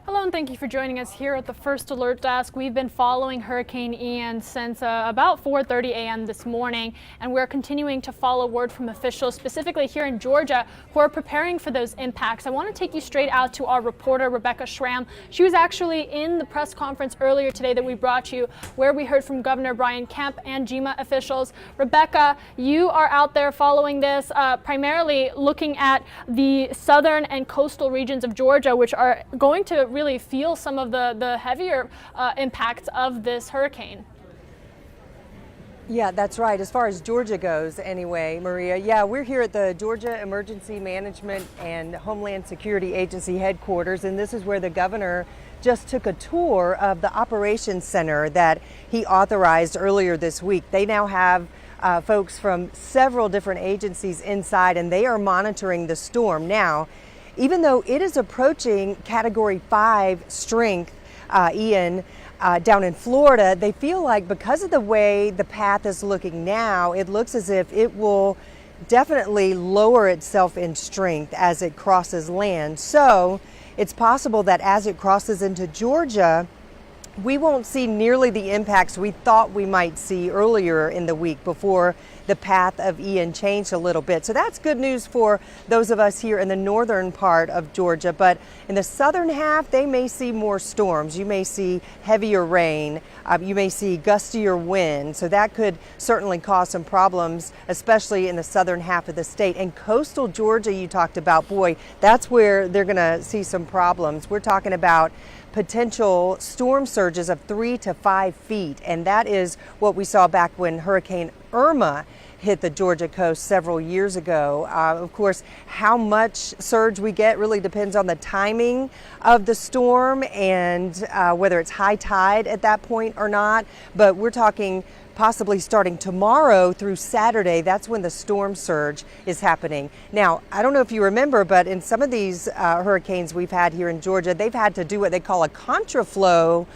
Hello and thank you for joining us here at the First Alert Desk. We've been following Hurricane Ian since about 4:30 a.m. this morning, and we're continuing to follow word from officials, specifically here in Georgia, who are preparing for those impacts. I want to take you straight out to our reporter, Rebekka Schramm. She was actually in the press conference earlier today that we brought you, where we heard from Governor Brian Kemp and GEMA officials. Rebekka, you are out there following this, primarily looking at the southern and coastal regions of Georgia, which are going to really feel some of the heavier impacts of this hurricane. Yeah, that's right. As far as Georgia goes anyway, Maria, yeah, we're here at the Georgia Emergency Management and Homeland Security Agency headquarters, and this is where the governor just took a tour of the operations center that he authorized earlier this week. They now have folks from several different agencies inside, and they are monitoring the storm. Now, even though it is approaching Category 5 strength, Ian, down in Florida, they feel like because of the way the path is looking now, it looks as if it will definitely lower itself in strength as it crosses land. So it's possible that as it crosses into Georgia, we won't see nearly the impacts we thought we might see earlier in the week before the path of Ian changed a little bit. So that's good news for those of us here in the northern part of Georgia. But in the southern half, they may see more storms. You may see heavier rain. You may see gustier wind. So that could certainly cause some problems, especially in the southern half of the state. And coastal Georgia, you talked about, boy, that's where they're going to see some problems. We're talking about potential storm surges of 3 to 5 feet. And that is what we saw back when Hurricane Irma hit the Georgia coast several years ago. Of course, how much surge we get really depends on the timing of the storm and whether it's high tide at that point or not. But we're talking possibly starting tomorrow through Saturday. That's when the storm surge is happening. Now, I don't know if you remember, but in some of these hurricanes we've had here in Georgia, they've had to do what they call a contraflow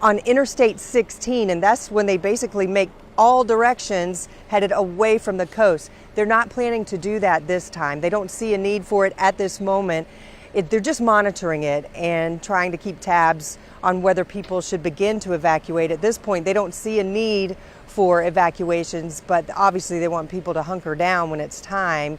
on Interstate 16, and that's when they basically make all directions headed away from the coast. They're not planning to do that this time. They don't see a need for it at this moment. They're just monitoring it and trying to keep tabs on whether people should begin to evacuate. At this point, they don't see a need for evacuations, but obviously they want people to hunker down when it's time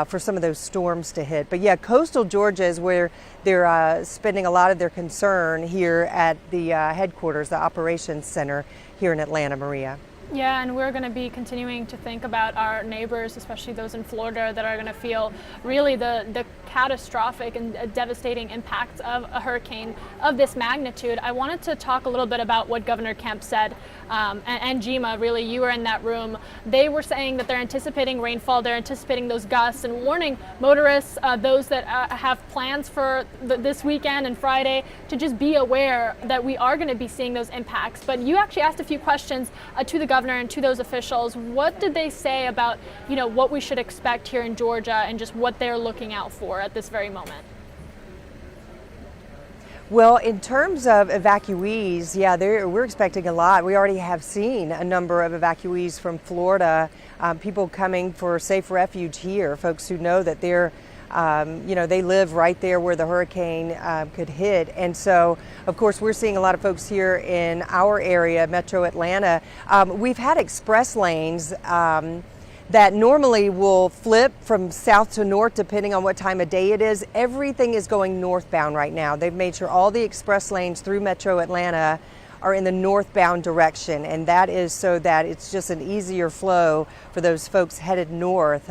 for some of those storms to hit. But yeah, coastal Georgia is where they're spending a lot of their concern here at the headquarters, the operations center here in Atlanta, Maria. Yeah, and we're going to be continuing to think about our neighbors, especially those in Florida, that are going to feel really the catastrophic and devastating impacts of a hurricane of this magnitude. I wanted to talk a little bit about what Governor Kemp said, and GEMA, really, you were in that room. They were saying that they're anticipating rainfall, they're anticipating those gusts, and warning motorists, those that have plans for this weekend and Friday, to just be aware that we are going to be seeing those impacts. But you actually asked a few questions to the governor and to those officials. What did they say about, what we should expect here in Georgia and just what they're looking out for at this very moment? Well, in terms of evacuees, yeah, we're expecting a lot. We already have seen a number of evacuees from Florida, people coming for safe refuge here, folks who know that they're they live right there where the hurricane could hit. And so, of course, we're seeing a lot of folks here in our area, Metro Atlanta. We've had express lanes that normally will flip from south to north depending on what time of day it is. Everything is going northbound right now. They've made sure all the express lanes through Metro Atlanta are in the northbound direction, and that is so that it's just an easier flow for those folks headed north.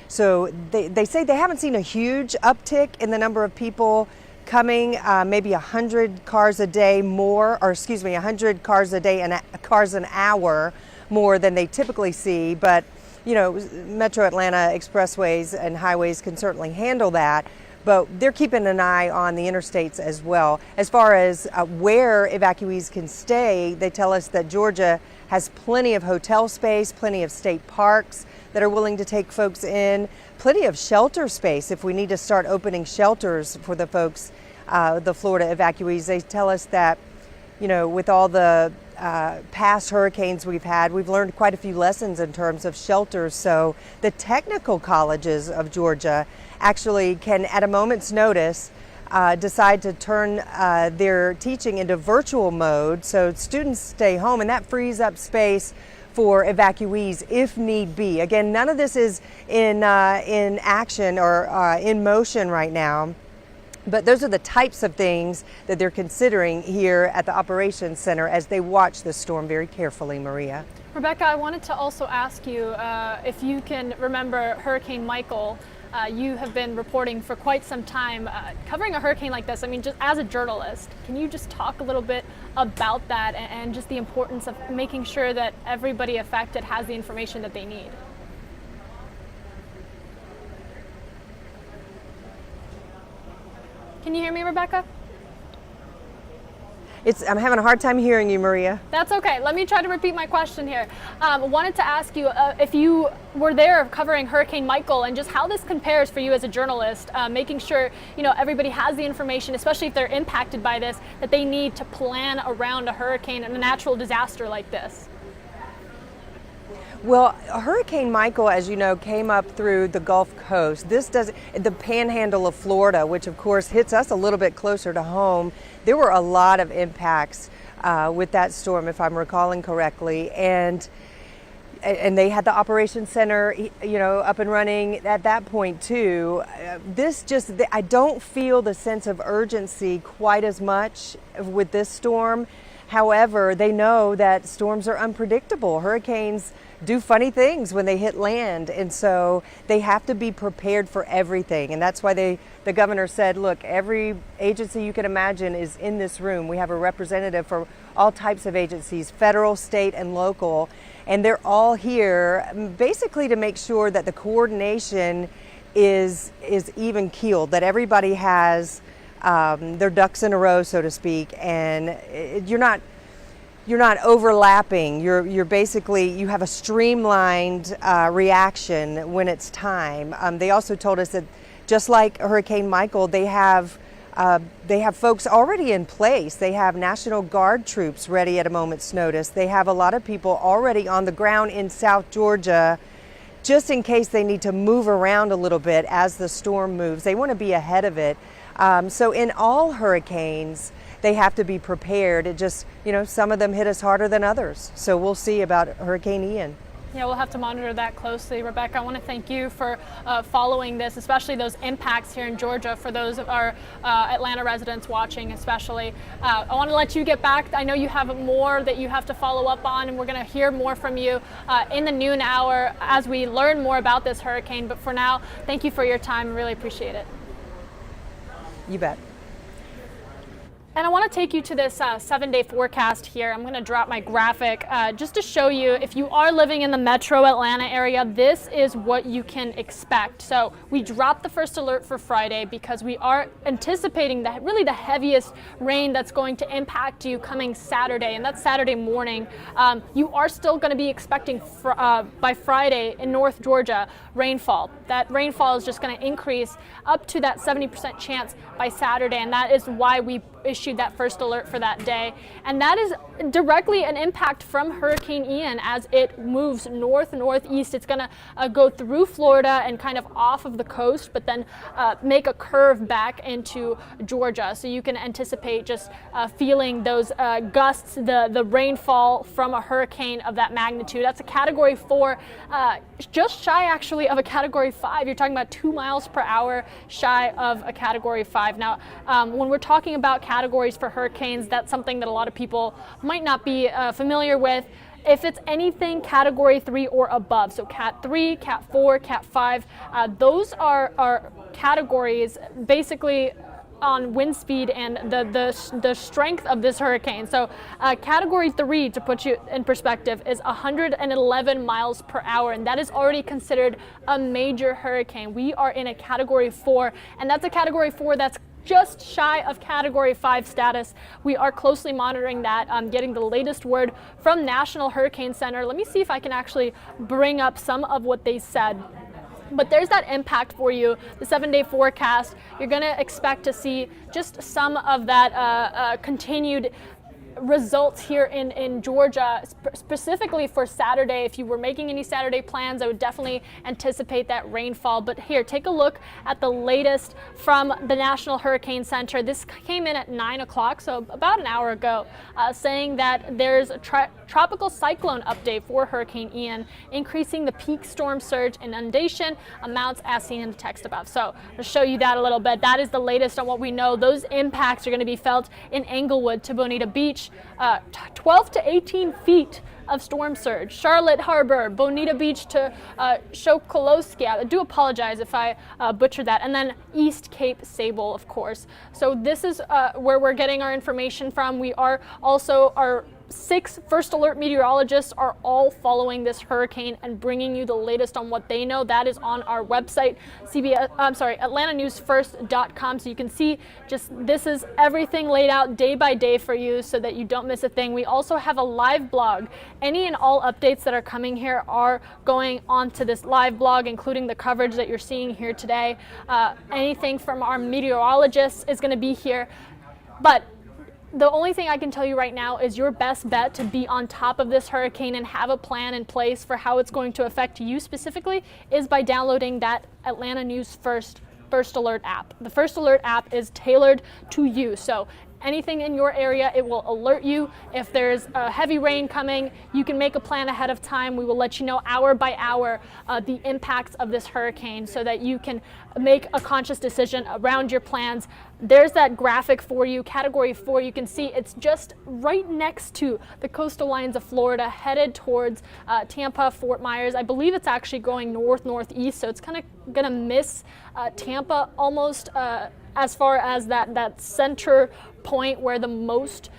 So they say they haven't seen a huge uptick in the number of people coming, maybe 100 cars a day more, or excuse me, 100 cars a day and cars an hour more than they typically see. But Metro Atlanta expressways and highways can certainly handle that. But they're keeping an eye on the interstates as well. As far as where evacuees can stay, they tell us that Georgia has plenty of hotel space, plenty of state parks that are willing to take folks in, plenty of shelter space if we need to start opening shelters for the folks, the Florida evacuees. They tell us that, with all the past hurricanes we've had, we've learned quite a few lessons in terms of shelters. So the technical colleges of Georgia actually can, at a moment's notice, decide to turn their teaching into virtual mode, so students stay home, and that frees up space for evacuees if need be. Again, none of this is in action or in motion right now, but those are the types of things that they're considering here at the Operations Center as they watch the storm very carefully, Maria. Rebekka, I wanted to also ask you if you can remember Hurricane Michael. You have been reporting for quite some time, covering a hurricane like this. I mean, just as a journalist, can you just talk a little bit about that and just the importance of making sure that everybody affected has the information that they need? Can you hear me, Rebekka? I'm having a hard time hearing you, Maria. That's okay. Let me try to repeat my question here. Wanted to ask you if you were there covering Hurricane Michael and just how this compares for you as a journalist, making sure everybody has the information, especially if they're impacted by this, that they need to plan around a hurricane and a natural disaster like this. Well, Hurricane Michael, as you know, came up through the Gulf Coast. This does the panhandle of Florida, which of course hits us a little bit closer to home. There were a lot of impacts with that storm, if I'm recalling correctly, and they had the Operations Center, up and running at that point too. I don't feel the sense of urgency quite as much with this storm. However, they know that storms are unpredictable. Hurricanes do funny things when they hit land, and so they have to be prepared for everything. And that's why the governor said, look, every agency you can imagine is in this room. We have a representative for all types of agencies, federal, state, and local, and they're all here basically to make sure that the coordination is even keeled, that everybody has their ducks in a row, so to speak, and you're not overlapping. You're basically, you have a streamlined reaction when it's time. They also told us that just like Hurricane Michael, they have folks already in place. They have National Guard troops ready at a moment's notice. They have a lot of people already on the ground in South Georgia, just in case they need to move around a little bit as the storm moves. They want to be ahead of it. So in all hurricanes, they have to be prepared. It just, some of them hit us harder than others. So we'll see about Hurricane Ian. Yeah, we'll have to monitor that closely. Rebekka, I want to thank you for following this, especially those impacts here in Georgia for those of our Atlanta residents watching especially. I want to let you get back. I know you have more that you have to follow up on, and we're going to hear more from you in the noon hour as we learn more about this hurricane. But for now, thank you for your time. Really appreciate it. You bet. And I want to take you to this 7-day forecast here. I'm going to drop my graphic just to show you, if you are living in the metro Atlanta area, this is what you can expect. So we dropped the first alert for Friday because we are anticipating really the heaviest rain that's going to impact you coming Saturday, and that's Saturday morning. You are still going to be expecting by Friday in North Georgia rainfall. That rainfall is just going to increase up to that 70% chance by Saturday, and that is why we issued that first alert for that day. And that is directly an impact from Hurricane Ian as it moves northeast. It's going to go through Florida and kind of off of the coast, but then make a curve back into Georgia. So you can anticipate just feeling those gusts, the rainfall from a hurricane of that magnitude. That's a Category 4, just shy actually of a Category 5. You're talking about 2 miles per hour shy of a Category 5. Now, when we're talking about categories for hurricanes, that's something that a lot of people might not be familiar with. If it's anything Category 3 or above, so Cat 3, Cat 4, Cat 5, those are categories basically on wind speed and the strength of this hurricane. So Category 3, to put you in perspective, is 111 miles per hour, and that is already considered a major hurricane. We are in a Category 4, and that's a Category 4 that's just shy of Category 5 status. We are closely monitoring that, getting the latest word from National Hurricane Center. Let me see if I can actually bring up some of what they said. But there's that impact for you, the 7-day forecast. You're going to expect to see just some of that continued results here in Georgia, specifically for Saturday. If you were making any Saturday plans, I would definitely anticipate that rainfall. But here, take a look at the latest from the National Hurricane Center. This came in at 9 o'clock, so about an hour ago, saying that there's a tropical cyclone update for Hurricane Ian, increasing the peak storm surge and inundation amounts as seen in the text above. So to show you that a little bit, that is the latest on what we know. Those impacts are going to be felt in Englewood to Bonita Beach, 12 to 18 feet of storm surge. Charlotte Harbor, Bonita Beach to Chocolosky. I do apologize if I butchered that. And then East Cape Sable, of course. So this is where we're getting our information from. We are also, our 6 first alert meteorologists are all following this hurricane and bringing you the latest on what they know. That is on our website, AtlantaNewsFirst.com. So you can see this is everything laid out day by day for you so that you don't miss a thing. We also have a live blog. Any and all updates that are coming here are going onto this live blog, including the coverage that you're seeing here today. Anything from our meteorologists is going to be here. But the only thing I can tell you right now is your best bet to be on top of this hurricane and have a plan in place for how it's going to affect you specifically is by downloading that Atlanta News First Alert app. The First Alert app is tailored to you. So anything in your area, it will alert you. If there's heavy rain coming, you can make a plan ahead of time. We will let you know hour by hour the impacts of this hurricane so that you can make a conscious decision around your plans. There's that graphic for you, category 4. You can see it's just right next to the coastal lines of Florida, headed towards Tampa, Fort Myers. I believe it's actually going northeast, so it's kind of going to miss Tampa almost as far as that center point where the most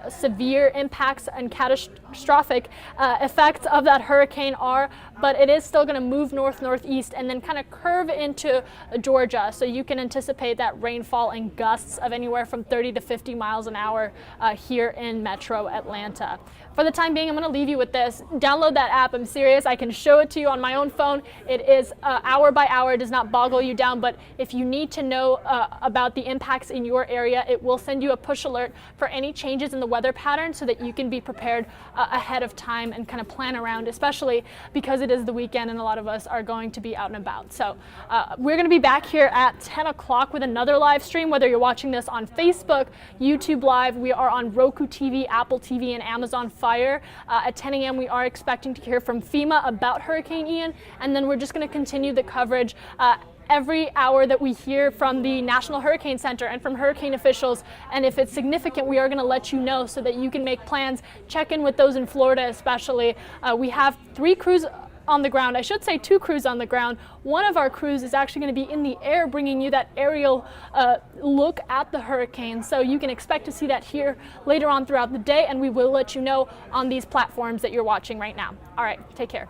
severe impacts and catastrophic effects of that hurricane are, but it is still going to move northeast and then kind of curve into Georgia. So you can anticipate that rainfall and gusts of anywhere from 30 to 50 miles an hour here in Metro Atlanta. For the time being, I'm going to leave you with this. Download that app. I'm serious. I can show it to you on my own phone. It is hour by hour. It does not boggle you down, but if you need to know about the impacts in your area, it will send you a push alert for any changes in the weather pattern so that you can be prepared ahead of time and kind of plan around, especially because it is the weekend and a lot of us are going to be out and about. So we're going to be back here at 10 o'clock with another live stream, whether you're watching this on Facebook, YouTube Live, we are on Roku TV, Apple TV, and Amazon Fire. At 10 a.m. we are expecting to hear from FEMA about Hurricane Ian, and then we're just going to continue the coverage every hour that we hear from the National Hurricane Center and from hurricane officials. And if it's significant, we are going to let you know so that you can make plans. Check in with those in Florida especially. We have 3 crews on the ground. I should say 2 crews on the ground. One of our crews is actually going to be in the air bringing you that aerial look at the hurricane. So you can expect to see that here later on throughout the day, and we will let you know on these platforms that you're watching right now. All right, take care.